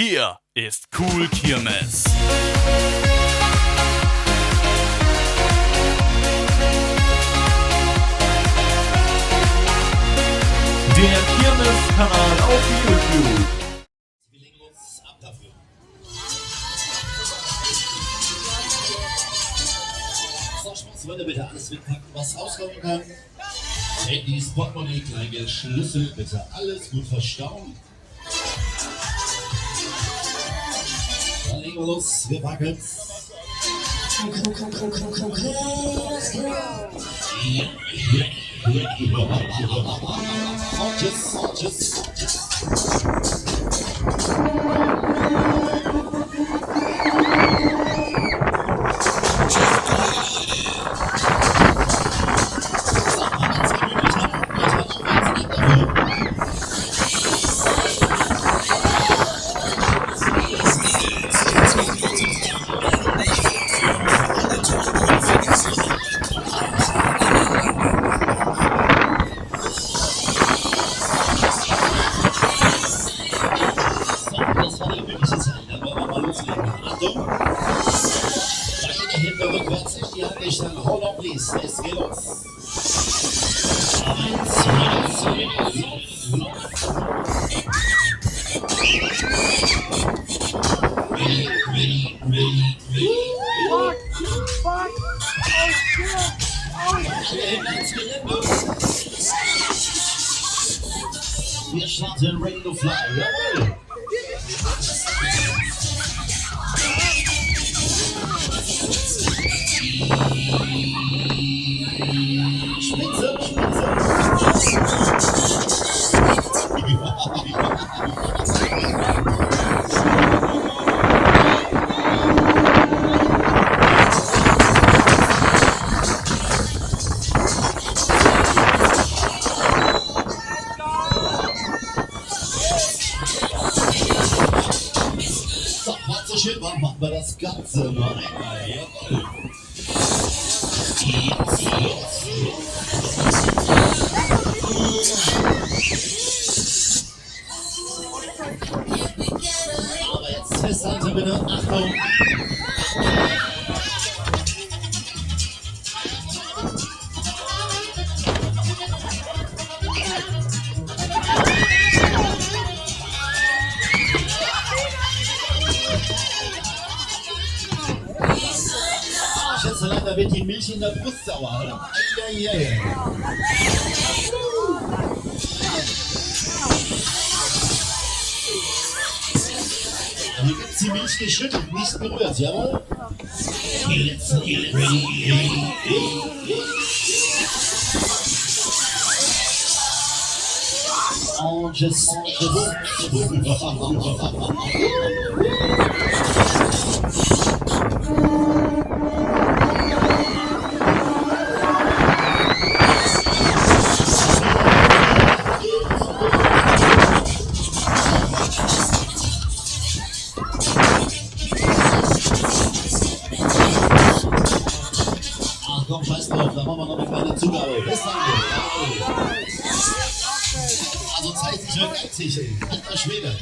Hier ist CoolKirmes. Der Kirmes-Kanal auf YouTube. Wir legen uns ab dafür. So, Schmutzwände bitte alles mitpacken, was rauskommen kann. Handys, Portemonnaie, Kleingeld, Schlüssel, bitte alles gut verstauen. Dann legen wir los, wir packen's. Und tschüss. Hold on, please. Es geht los. Ready. Fuck. Wir starten ready to fly. Jawohl. Spitze. So, macht so schön warm, machen wir das Ganze noch einmal. Jawohl. Aber jetzt festhalten bitte, Achtung! Schätzelein, da wird die Milch in der Brust sauer, oder? Ja. Hier gibt's die Milch geschüttelt, nicht berührt, jawohl? Und just. Komm, scheiß drauf, da machen wir noch eine kleine Zugabe. Bis dann. Also zeitlich wird geizig. Alter Schwede.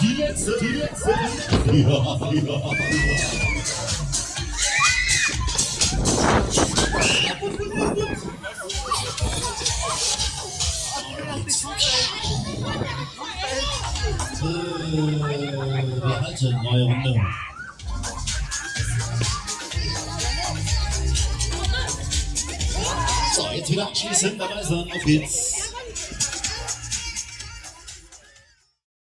Die letzte. Ja. Wir halten neue Runde. So, jetzt wieder anschließen, dabei sein, auf geht's.